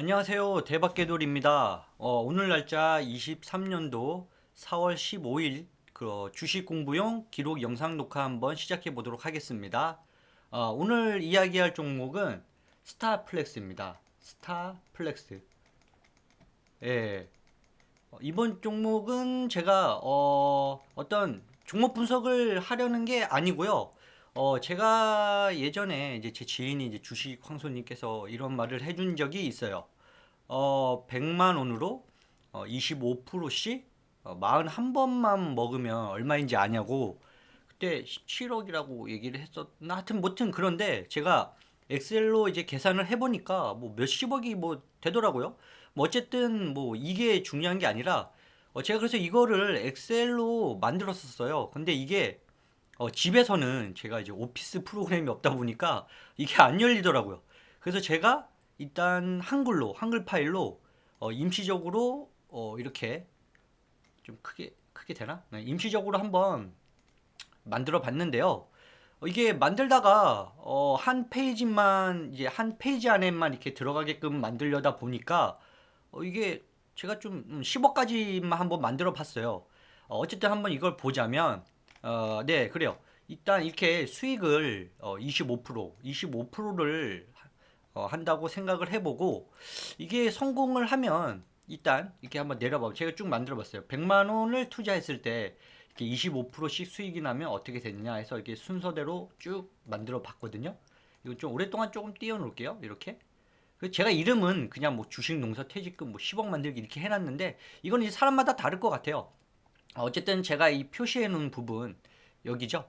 안녕하세요. 대박개돌입니다. 오늘 날짜 23년도 4월 15일 주식 공부용 기록 영상 녹화 한번 시작해 보도록 하겠습니다. 오늘 이야기할 종목은 스타플렉스입니다. 스타플렉스. 예. 이번 종목은 제가 어떤 종목 분석을 하려는 게 아니고요. 제가 예전에 이제 제 지인이 이제 주식 황소님께서 이런 말을 해준 적이 있어요. 100만 원으로 25%씩 41번만 먹으면 얼마인지 아냐고 그때 17억이라고 얘기를 했었나 하여튼 뭐튼 그런데 제가 엑셀로 이제 계산을 해보니까 뭐 몇십억이 뭐 되더라고요. 뭐 어쨌든 뭐 이게 중요한 게 아니라 제가 그래서 이거를 엑셀로 만들었었어요. 근데 이게 집에서는 제가 이제 오피스 프로그램이 없다 보니까 이게 안 열리더라고요. 그래서 제가 일단 한글 파일로 임시적으로 이렇게 좀 크게 되나? 네, 임시적으로 한번 만들어 봤는데요. 이게 만들다가 한 페이지만 이제 한 페이지 안에만 이렇게 들어가게끔 만들려다 보니까 이게 제가 좀 10억까지만 한번 만들어 봤어요. 어쨌든 한번 이걸 보자면 네, 그래요. 일단 이렇게 수익을 25%를 한다고 생각을 해보고 이게 성공을 하면 일단 이렇게 한번 내려봐. 제가 쭉 만들어 봤어요. 100만 원을 투자했을 때 이렇게 25%씩 수익이 나면 어떻게 됐냐 해서 이렇게 순서대로 쭉 만들어 봤거든요. 이거 좀 오랫동안 조금 띄워 놓을게요. 이렇게. 제가 이름은 그냥 뭐 주식 농사 퇴직금 뭐 10억 만들기 이렇게 해놨는데 이건 이제 사람마다 다를 것 같아요. 어쨌든 제가 이 표시해 놓은 부분 여기죠.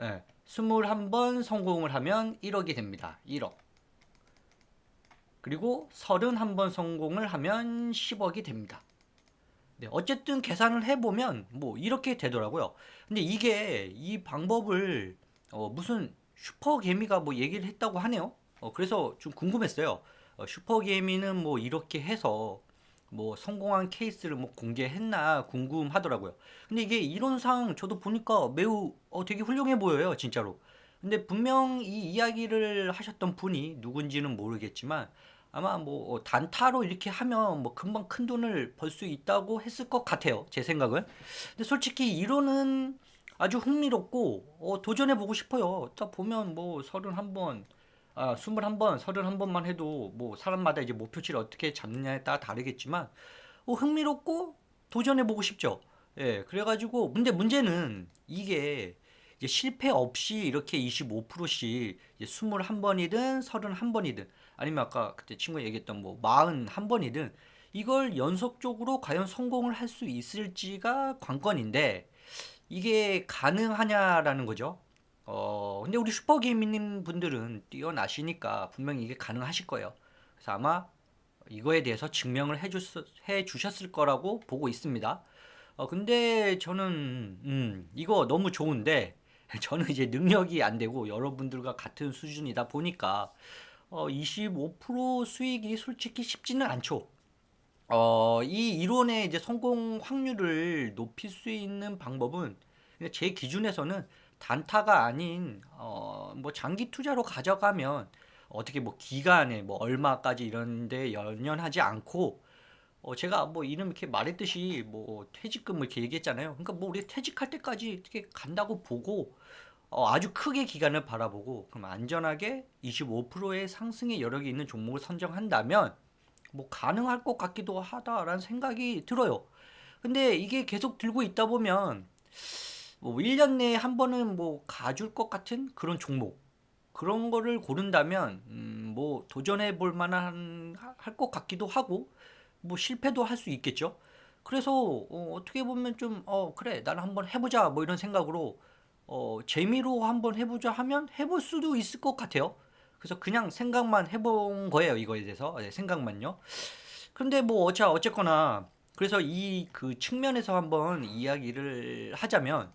예. 21번 성공을 하면 1억이 됩니다. 1억. 그리고 31번 성공을 하면 10억이 됩니다. 네, 어쨌든 계산을 해보면 뭐 이렇게 되더라고요. 근데 이게 이 방법을 무슨 슈퍼개미가 뭐 얘기를 했다고 하네요. 그래서 좀 궁금했어요. 슈퍼개미는 뭐 이렇게 해서 뭐 성공한 케이스를 뭐 공개했나 궁금하더라고요. 근데 이게 이론상 저도 보니까 매우 되게 훌륭해 보여요, 진짜로. 근데 분명 이 이야기를 하셨던 분이 누군지는 모르겠지만 아마 뭐 단타로 이렇게 하면 뭐 금방 큰 돈을 벌 수 있다고 했을 것 같아요. 제 생각은. 근데 솔직히 이론은 아주 흥미롭고 도전해 보고 싶어요. 딱 보면 뭐 31번, 21번, 31번만 해도 뭐 사람마다 이제 목표치를 어떻게 잡느냐에 따라 다르겠지만 흥미롭고 도전해 보고 싶죠. 예, 그래가지고 근데 문제는 이게 이제 실패 없이 이렇게 25%씩 21번이든 31번이든 아니면 아까 그때 친구가 얘기했던 뭐 41번이든 이걸 연속적으로 과연 성공을 할 수 있을지가 관건인데 이게 가능하냐라는 거죠. 근데 우리 슈퍼게이밍 분들은 뛰어나시니까 분명히 이게 가능하실 거예요. 그래서 아마 이거에 대해서 증명을 해 주셨을 거라고 보고 있습니다. 근데 저는, 이거 너무 좋은데, 저는 이제 능력이 안 되고 여러분들과 같은 수준이다 보니까, 25% 수익이 솔직히 쉽지는 않죠. 이 이론의 이제 성공 확률을 높일 수 있는 방법은 제 기준에서는 단타가 아닌 뭐 장기 투자로 가져가면 어떻게 뭐 기간에 뭐 얼마까지 이런데 연연하지 않고 제가 뭐 이름 이렇게 말했듯이 뭐 퇴직금 뭐 이렇게 얘기했잖아요. 그러니까 뭐 우리 퇴직할 때까지 이렇게 간다고 보고 아주 크게 기간을 바라보고 그럼 안전하게 25%의 상승의 여력이 있는 종목을 선정한다면 뭐 가능할 것 같기도 하다라는 생각이 들어요. 근데 이게 계속 들고 있다 보면 뭐 1년 내에 한 번은 뭐 가줄 것 같은 그런 종목 그런 거를 고른다면 뭐 도전해 볼 만한 할 것 같기도 하고 뭐 실패도 할 수 있겠죠. 그래서 떻게 보면 좀 그래 나는 한번 해보자 뭐 이런 생각으로 재미로 한번 해보자 하면 해볼 수도 있을 것 같아요. 그래서 그냥 생각만 해본 거예요 이거에 대해서 네, 생각만요. 근데 뭐 어쨌거나 그래서 이 그 측면에서 한번 이야기를 하자면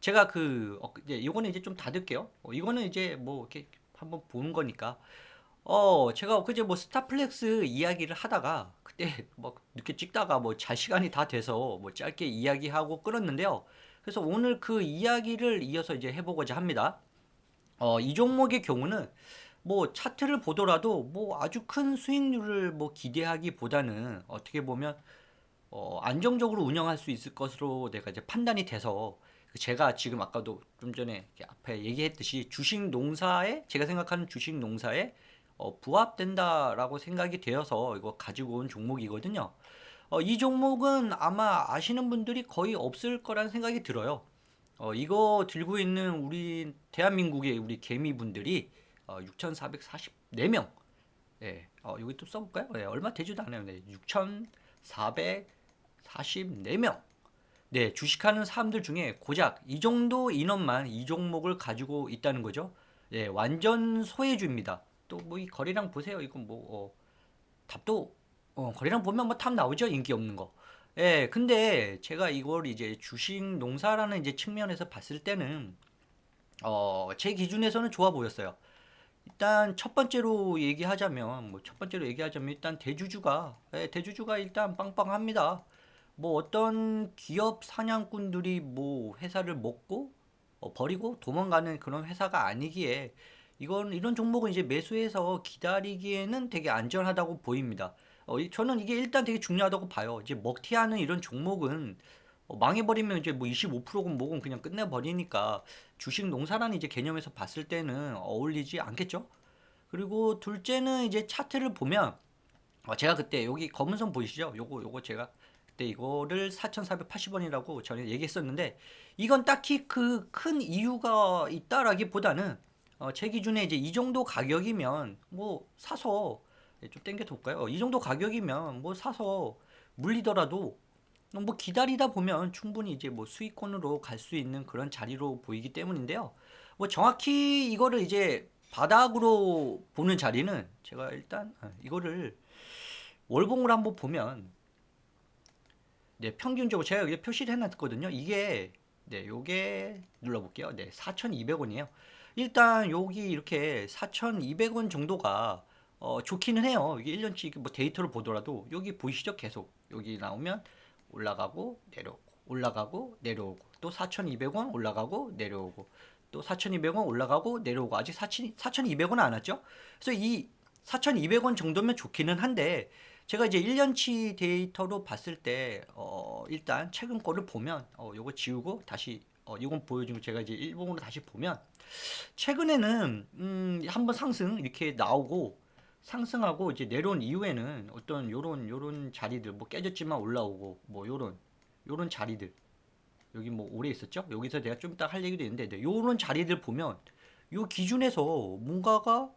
제가 이제 이거는 이제 좀 닫을게요. 이거는 이제 뭐 이렇게 한번 보는 거니까 제가 그제 뭐 스타플렉스 이야기를 하다가 그때 뭐 늦게 찍다가 뭐 잘 시간이 다 돼서 뭐 짧게 이야기하고 끊었는데요. 그래서 오늘 그 이야기를 이어서 이제 해보고자 합니다. 이 종목의 경우는 뭐 차트를 보더라도 뭐 아주 큰 수익률을 뭐 기대하기보다는 어떻게 보면 안정적으로 운영할 수 있을 것으로 내가 이제 판단이 돼서 제가 지금 아까도 좀 전에 이렇게 앞에 얘기했듯이 주식 농사에 제가 생각하는 주식 농사에 부합된다라고 생각이 되어서 이거 가지고 온 종목이거든요. 이 종목은 아마 아시는 분들이 거의 없을 거란 생각이 들어요. 이거 들고 있는 우리 대한민국의 우리 개미분들이 6,444명. 예, 여기 또 써볼까요? 예, 얼마 되지도 않아요. 네, 6,444명. 네, 주식하는 사람들 중에 고작 이 정도 인원만 이 종목을 가지고 있다는 거죠. 예, 완전 소외주입니다. 또 뭐 이 거래량 보세요. 이건 뭐 답도 거래량 보면 뭐 답 나오죠. 인기 없는 거. 예, 근데 제가 이걸 이제 주식 농사라는 이제 측면에서 봤을 때는 제 기준에서는 좋아 보였어요. 일단 첫 번째로 얘기하자면 뭐 첫 번째로 얘기하자면 일단 대주주가 대주주가 일단 빵빵합니다. 뭐 어떤 기업 사냥꾼들이 뭐 회사를 먹고 버리고 도망가는 그런 회사가 아니기에 이건 이런 종목은 이제 매수해서 기다리기에는 되게 안전하다고 보입니다. 저는 이게 일단 되게 중요하다고 봐요. 이제 먹튀하는 이런 종목은 망해버리면 이제 뭐 25%건 뭐건 그냥 끝내버리니까 주식 농사라는 이제 개념에서 봤을 때는 어울리지 않겠죠? 그리고 둘째는 이제 차트를 보면 제가 그때 여기 검은 선 보이시죠? 요거 제가 그때 이거를 4,480원이라고 전에 얘기했었는데 이건 딱히 그 큰 이유가 있다라기보다는 제 기준에 이제 이 정도 가격이면 뭐 사서 좀 땡겨 볼까요? 이 정도 가격이면 뭐 사서 물리더라도 뭐 기다리다 보면 충분히 이제 뭐 수익권으로 갈 수 있는 그런 자리로 보이기 때문인데요. 뭐 정확히 이거를 이제 바닥으로 보는 자리는 제가 일단 이거를 월봉을 한번 보면 네, 평균적으로 제가 여기 표시를 해놨거든요. 이게 네, 요게 눌러볼게요. 네, 4,200원이에요. 일단 여기 이렇게 4,200원 정도가 좋기는 해요. 이게 1년치 뭐 데이터를 보더라도 여기 보이시죠? 계속 여기 나오면 올라가고 내려오고 올라가고 내려오고 또 4,200원 올라가고 내려오고 또 4,200원 올라가고 내려오고 아직 4,200원 안 왔죠? 그래서 이 4,200원 정도면 좋기는 한데 제가 이제 1년치 데이터로 봤을 때 일단 최근 거를 보면 요거 지우고 다시 이건 보여주고 제가 이제 일봉으로 다시 보면 최근에는 한번 상승 이렇게 나오고 상승하고 이제 내려온 이후에는 어떤 요런 자리들 뭐 깨졌지만 올라오고 뭐 요런 자리들 여기 뭐 오래 있었죠? 여기서 내가 좀 이따 할 얘기도 있는데 네, 요런 자리들 보면 요 기준에서 뭔가가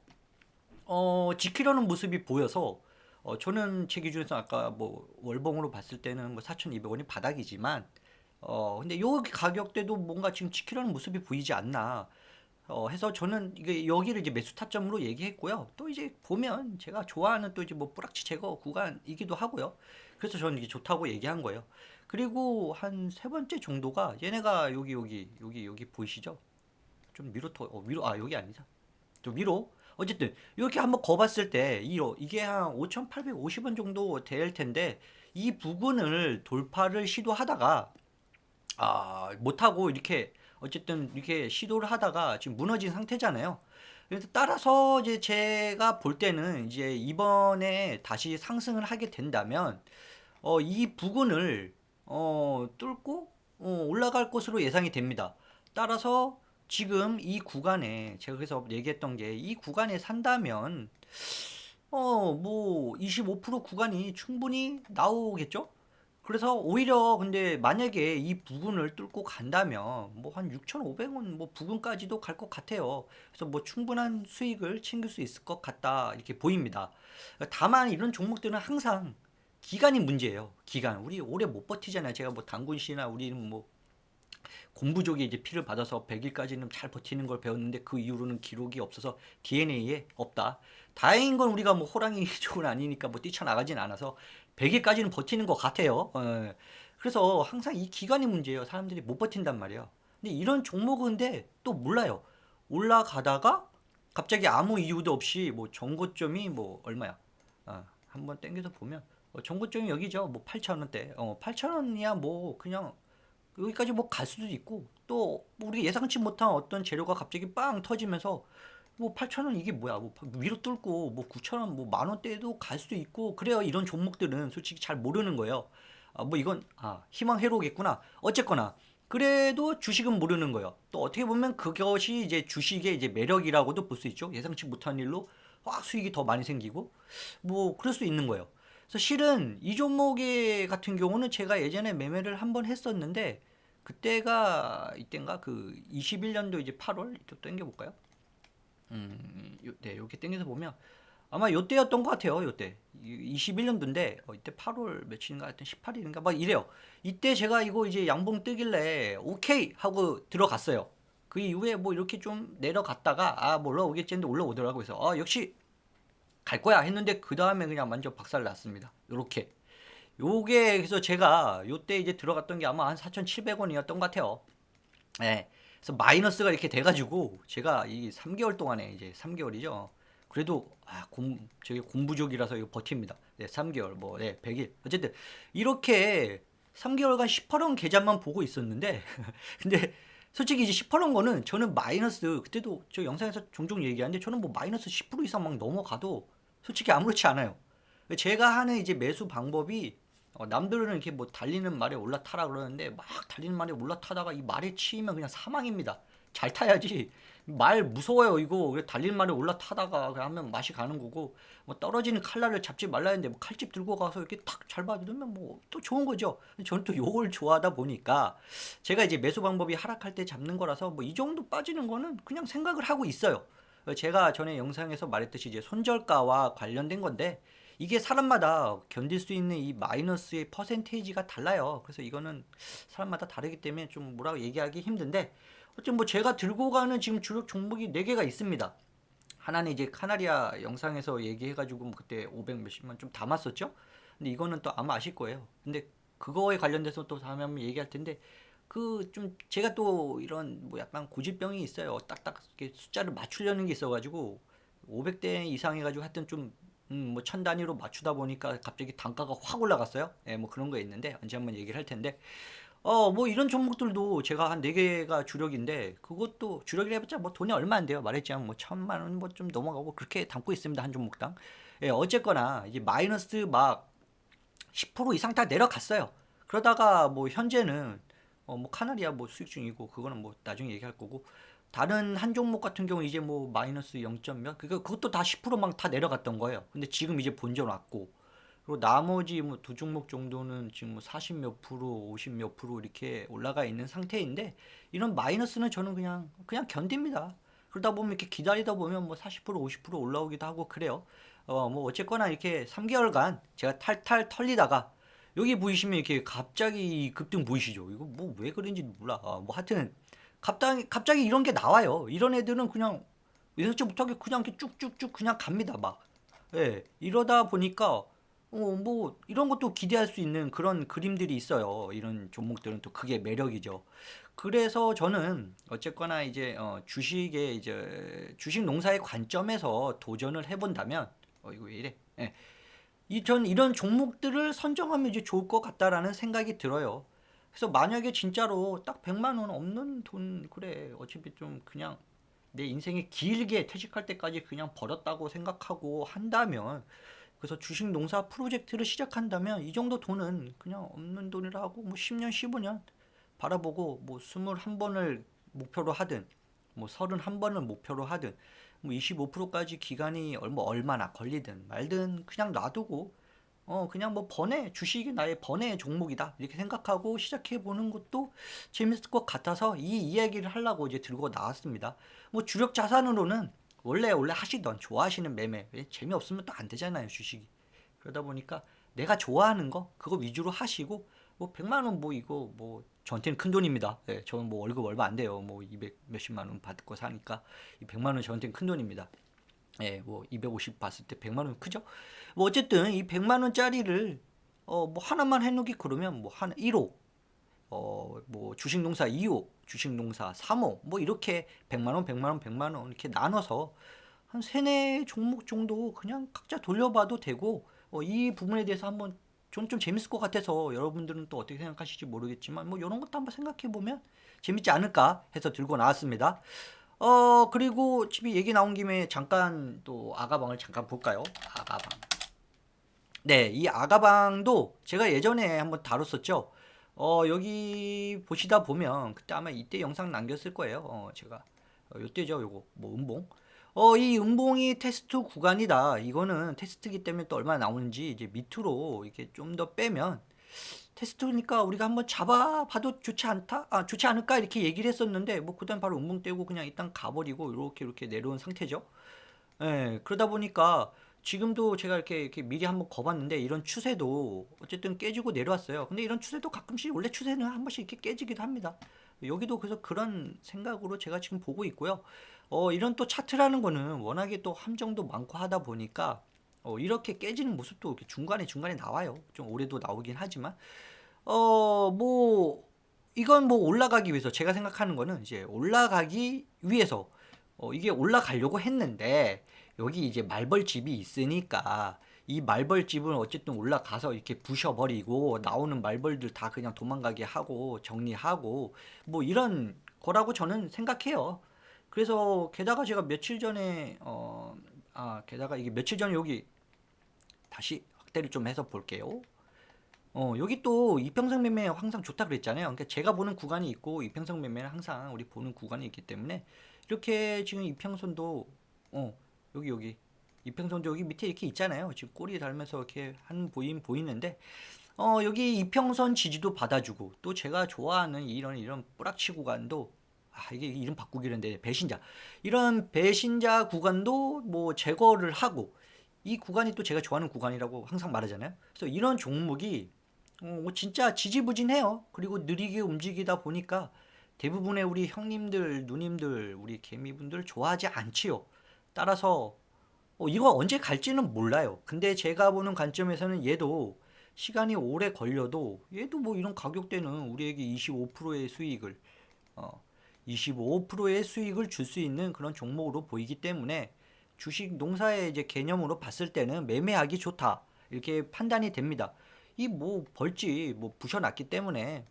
지키려는 모습이 보여서 저는 제 기준에서 아까 뭐 월봉으로 봤을 때는 뭐 4,200원이 바닥이지만 근데 요 가격대도 뭔가 지금 지키려는 모습이 보이지 않나 해서 저는 이게 여기를 이제 매수 타점으로 얘기했고요. 또 이제 보면 제가 좋아하는 또 이제 뭐 뿌락치 제거 구간이기도 하고요. 그래서 저는 이게 좋다고 얘기한 거예요. 그리고 한 세 번째 정도가 얘네가 여기 보이시죠? 좀 위로 위로 여기 아니죠? 좀 위로 어쨌든 이렇게 한번 거봤을 때 이게 한 5,850원 정도 될 텐데 이 부근을 돌파를 시도하다가 못하고 이렇게 어쨌든 이렇게 시도를 하다가 지금 무너진 상태잖아요. 그래서 따라서 이제 제가 볼 때는 이제 이번에 다시 상승을 하게 된다면 이 부근을 뚫고 올라갈 것으로 예상이 됩니다. 따라서 지금 이 구간에 제가 그래서 얘기했던 게 이 구간에 산다면 뭐 25% 구간이 충분히 나오겠죠? 그래서 오히려 근데 만약에 이 부분을 뚫고 간다면 뭐 한 6,500원 뭐 부근까지도 갈 것 같아요. 그래서 뭐 충분한 수익을 챙길 수 있을 것 같다 이렇게 보입니다. 다만 이런 종목들은 항상 기간이 문제예요. 기간. 우리 오래 못 버티잖아요. 제가 뭐 당군 씨나 우리는 뭐 공부족이 이제 피를 받아서 100일까지는 잘 버티는 걸 배웠는데 그 이후로는 기록이 없어서 DNA에 없다. 다행인 건 우리가 뭐 호랑이 쪽은 아니니까 뭐 뛰쳐나가진 않아서 100일까지는 버티는 것 같아요. 그래서 항상 이 기간이 문제예요. 사람들이 못 버틴단 말이에요. 근데 이런 종목은 근데 또 몰라요. 올라가다가 갑자기 아무 이유도 없이 뭐 정고점이 뭐 얼마야? 한번 땡겨서 보면 정고점이 여기죠. 뭐 8,000원대. 8,000원이야 뭐 그냥 여기까지 뭐 갈 수도 있고 또 우리가 예상치 못한 어떤 재료가 갑자기 빵 터지면서 뭐 8,000원 이게 뭐야? 뭐 위로 뚫고 뭐 9,000원 뭐 만 원대도 갈 수도 있고 그래요. 이런 종목들은 솔직히 잘 모르는 거예요. 뭐 이건 희망 회로겠구나. 어쨌거나 그래도 주식은 모르는 거예요. 또 어떻게 보면 그것이 이제 주식의 이제 매력이라고도 볼 수 있죠. 예상치 못한 일로 확 수익이 더 많이 생기고 뭐 그럴 수 있는 거예요. 그래서 실은 이 종목의 같은 경우는 제가 예전에 매매를 한번 했었는데 그때가 이때인가 그 21년도 이제 8월 또 당겨 볼까요? 네, 이렇게 땡겨서 보면 아마 요때였던 것 같아요. 요때 21년도인데 이때 8월 며칠인가 하여튼 18일인가 막 이래요. 이때 제가 이거 이제 양봉 뜨길래 오케이 하고 들어갔어요. 그 이후에 뭐 이렇게 좀 내려갔다가 뭐 올라오겠지 했는데 올라오더라고요. 그래서 역시 갈 거야 했는데 그 다음에 그냥 완전 박살 났습니다. 요렇게 요게 그래서 제가 요때 이제 들어갔던 게 아마 한 4,700원이었던 것 같아요. 예. 그래서 마이너스가 이렇게 돼가지고 제가 이 3개월 동안에 이제 3개월이죠. 그래도 저기 공부족이라서 이거 버팁니다. 네, 3개월 뭐 100일 어쨌든 이렇게 3개월간 18원 계좌만 보고 있었는데 근데 솔직히 이제 18원 거는 저는 마이너스 그때도 저 영상에서 종종 얘기하는데 저는 뭐 마이너스 10% 이상 막 넘어가도 솔직히 아무렇지 않아요. 제가 하는 이제 매수 방법이 남들은 이렇게 뭐 달리는 말에 올라타라 그러는데 막 달리는 말에 올라타다가 이 말에 치이면 그냥 사망입니다. 잘 타야지. 말 무서워요 이거. 그래 달리는 말에 올라타다가 그냥 하면 맛이 가는 거고 뭐 떨어지는 칼날을 잡지 말라 했는데 뭐 칼집 들고 가서 이렇게 탁 잘 받으면 뭐 또 좋은 거죠. 저는 또 요걸 좋아하다 보니까 제가 이제 매수 방법이 하락할 때 잡는 거라서 뭐 이 정도 빠지는 거는 그냥 생각을 하고 있어요. 제가 전에 영상에서 말했듯이 이제 손절가와 관련된 건데 이게 사람마다 견딜 수 있는 이 마이너스의 퍼센테이지가 달라요. 그래서 이거는 사람마다 다르기 때문에 좀 뭐라고 얘기하기 힘든데 어쨌든 뭐 제가 들고 가는 지금 주력 종목이 4개가 있습니다. 하나는 이제 카나리아 영상에서 얘기해가지고 뭐 그때 500 몇십만 좀 담았었죠. 근데 이거는 또 아마 아실 거예요. 근데 그거에 관련돼서 또 다음에 한번 얘기할 텐데 그 좀 제가 또 이런 뭐 약간 고질병이 있어요. 딱딱 이렇게 숫자를 맞추려는 게 있어가지고 500대 이상 해가지고 하여튼 좀 뭐 천 단위로 맞추다 보니까 갑자기 단가가 확 올라갔어요. 예, 뭐 그런 거 있는데 언제 한번 얘기를 할 텐데 뭐 이런 종목들도 제가 한 4개가 주력인데 그것도 주력이라 해봤자 뭐 돈이 얼마 안 돼요. 말했지만 뭐 1,000만 원 뭐 좀 넘어가고 그렇게 담고 있습니다. 한 종목당. 예, 어쨌거나 이제 마이너스 막 10% 이상 다 내려갔어요. 그러다가 뭐 현재는 뭐 카나리아 뭐 수익 중이고 그거는 뭐 나중에 얘기할 거고 다른 한 종목 같은 경우 이제 뭐 마이너스 0. 몇 그것도 다 10%막 다 내려갔던 거예요. 근데 지금 이제 본전 왔고 그리고 나머지 뭐 두 종목 정도는 지금 뭐 40 몇 프로, 50 몇 프로 이렇게 올라가 있는 상태인데 이런 마이너스는 저는 그냥 견딥니다. 그러다 보면 이렇게 기다리다 보면 뭐 40% 50% 올라오기도 하고 그래요. 뭐 어쨌거나 이렇게 3개월간 제가 탈탈 털리다가 여기 보이시면 이렇게 갑자기 급등 보이시죠? 이거 뭐 왜 그런지 몰라. 뭐 하여튼 갑자기 이런 게 나와요. 이런 애들은 그냥 예상치 못하게 그냥 이렇게 쭉쭉쭉 그냥 갑니다. 막. 예. 이러다 보니까 뭐 이런 것도 기대할 수 있는 그런 그림들이 있어요. 이런 종목들은 또 그게 매력이죠. 그래서 저는 어쨌거나 이제 주식의 이제 주식 농사의 관점에서 도전을 해본다면 이거 왜 이래? 예. 전 이런 종목들을 선정하면 이제 좋을 것 같다라는 생각이 들어요. 그래서 만약에 진짜로 딱 100만 원 없는 돈 그래 어차피 좀 그냥 내 인생에 길게 퇴직할 때까지 그냥 벌었다고 생각하고 한다면 그래서 주식 농사 프로젝트를 시작한다면 이 정도 돈은 그냥 없는 돈이라 하고 뭐 10년 15년 바라보고 뭐 21번을 목표로 하든 뭐 31번을 목표로 하든 뭐 25%까지 기간이 얼마나 걸리든 말든 그냥 놔두고 그냥 뭐 번외 주식이 나의 번외 종목이다 이렇게 생각하고 시작해 보는 것도 재밌을 것 같아서 이 이야기를 하려고 이제 들고 나왔습니다. 뭐 주력 자산으로는 원래 하시던 좋아하시는 매매 재미없으면 또 안 되잖아요 주식이. 그러다 보니까 내가 좋아하는 거 그거 위주로 하시고 뭐 100만 원 뭐 이거 뭐 저한테는 큰 돈입니다. 예, 저는 뭐 월급 얼마 안 돼요. 뭐 200 몇십만 원 받고 사니까 이 100만 원 저한테는 큰 돈입니다. 예, 뭐 250 봤을 때 100만 원 크죠? 뭐 어쨌든 이 100만 원짜리를 뭐 하나만 해놓기 그러면 뭐 한 1호, 뭐 주식농사 2호, 주식농사 3호 뭐 이렇게 100만 원, 100만 원, 100만 원 이렇게 나눠서 한 세네 종목 정도 그냥 각자 돌려봐도 되고 이 부분에 대해서 한번 저는 좀 재밌을 것 같아서 여러분들은 또 어떻게 생각하실지 모르겠지만 뭐 이런 것도 한번 생각해 보면 재밌지 않을까 해서 들고 나왔습니다. 그리고 집이 얘기 나온 김에 잠깐 또 아가방을 잠깐 볼까요? 아가방. 네, 이 아가방도 제가 예전에 한번 다뤘었죠. 여기 보시다 보면 그때 아마 이때 영상 남겼을 거예요. 제가 요때죠, 요거 뭐 음봉. 이 음봉이 테스트 구간이다. 이거는 테스트기 때문에 또 얼마나 나오는지 이제 밑으로 이렇게 좀 더 빼면 테스트니까 우리가 한번 잡아봐도 좋지 않다? 좋지 않을까? 이렇게 얘기를 했었는데 뭐 그다음 바로 음봉 떼고 그냥 일단 가버리고 이렇게 내려온 상태죠. 예, 그러다 보니까 지금도 제가 이렇게 미리 한번 거봤는데 이런 추세도 어쨌든 깨지고 내려왔어요. 근데 이런 추세도 가끔씩 원래 추세는 한 번씩 이렇게 깨지기도 합니다. 여기도 그래서 그런 생각으로 제가 지금 보고 있고요. 이런 또 차트라는 거는 워낙에 또 함정도 많고 하다 보니까 이렇게 깨지는 모습도 이렇게 중간에 나와요. 좀 올해도 나오긴 하지만 뭐 이건 뭐 올라가기 위해서 제가 생각하는 거는 이제 올라가기 위해서 이게 올라가려고 했는데 여기 이제 말벌집이 있으니까 이 말벌집은 어쨌든 올라가서 이렇게 부셔버리고 나오는 말벌들 다 그냥 도망가게 하고 정리하고 뭐 이런 거라고 저는 생각해요. 그래서 게다가 제가 며칠 전에 게다가 이게 며칠 전에 여기 다시 확대를 좀 해서 볼게요. 여기 또 이평선 매매 항상 좋다 그랬잖아요. 그러니까 제가 보는 구간이 있고 이평선 매매는 항상 우리 보는 구간이 있기 때문에 이렇게 지금 이평선도 여기 이평선도 여기 밑에 이렇게 있잖아요. 지금 꼬리 달면서 이렇게 한 보이는데 여기 이평선 지지도 받아주고 또 제가 좋아하는 이런 뿌락치 구간도 이게 이름 바꾸기는데 배신자 이런 배신자 구간도 뭐 제거를 하고 이 구간이 또 제가 좋아하는 구간이라고 항상 말하잖아요. 그래서 이런 종목이 진짜 지지부진해요. 그리고 느리게 움직이다 보니까 대부분의 우리 형님들, 누님들, 우리 개미분들 좋아하지 않지요. 따라서 이거 언제 갈지는 몰라요. 근데 제가 보는 관점에서는 얘도 시간이 오래 걸려도 얘도 뭐 이런 가격대는 우리에게 25%의 수익을 어, 25%의 수익을 줄 수 있는 그런 종목으로 보이기 때문에 주식 농사의 이제 개념으로 봤을 때는 매매하기 좋다. 이렇게 판단이 됩니다. 이 뭐 벌집 뭐 부셔놨기 때문에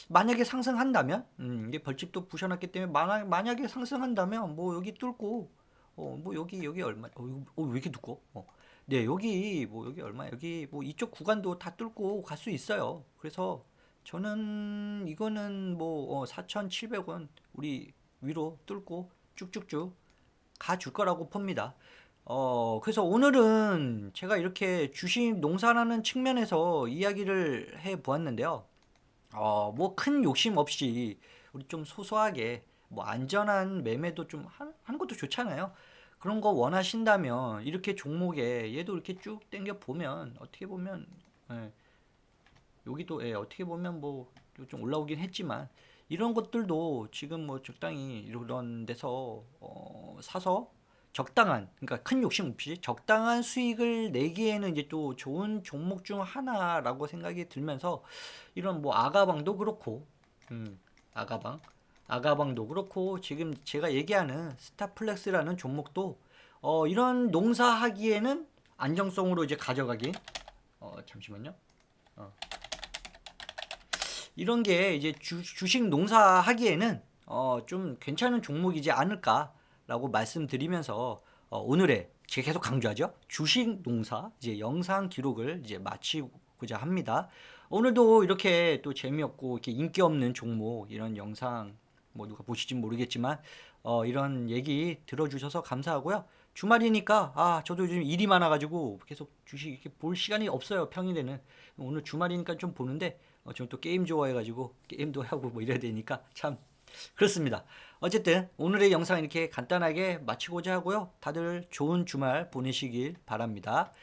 만약에 상승한다면 이게 벌집도 부셔놨기 때문에 만약에 상승한다면 뭐 여기 뚫고 뭐 여기 얼마 왜 이렇게 두꺼워? 네, 여기 뭐 여기 얼마 여기 뭐 이쪽 구간도 다 뚫고 갈 수 있어요. 그래서 저는 이거는 뭐 4,700원 우리 위로 뚫고 쭉쭉쭉 가줄 거라고 봅니다. 그래서 오늘은 제가 이렇게 주식 농사라는 측면에서 이야기를 해 보았는데요. 뭐 큰 욕심 없이 우리 좀 소소하게 뭐 안전한 매매도 좀 하는 것도 좋잖아요. 그런 거 원하신다면 이렇게 종목에 얘도 이렇게 쭉 당겨 보면 어떻게 보면 예, 여기도 어떻게 보면 뭐 좀 올라오긴 했지만 이런 것들도 지금 뭐 적당히 이런 데서 사서 적당한 그러니까 큰 욕심 없이 적당한 수익을 내기에는 이제 또 좋은 종목 중 하나라고 생각이 들면서 이런 뭐 아가방도 그렇고 아가방 아가방도 그렇고 지금 제가 얘기하는 스타플렉스라는 종목도 이런 농사하기에는 안정성으로 이제 가져가기 잠시만요. 어, 이런 게 이제 주식 농사하기에는 좀 괜찮은 종목이지 않을까라고 말씀드리면서 오늘의 제가 계속 강조하죠. 주식 농사 이제 영상 기록을 이제 마치고자 합니다. 오늘도 이렇게 또 재미없고 이렇게 인기 없는 종목 이런 영상 뭐 누가 보실진 모르겠지만 이런 얘기 들어주셔서 감사하고요. 주말이니까 저도 요즘 일이 많아가지고 계속 주식 이렇게 볼 시간이 없어요. 평일에는 오늘 주말이니까 좀 보는데 저는 또 게임 좋아해가지고 게임도 하고 뭐 이래야 되니까 참 그렇습니다. 어쨌든 오늘의 영상 이렇게 간단하게 마치고자 하고요. 다들 좋은 주말 보내시길 바랍니다.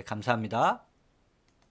감사합니다.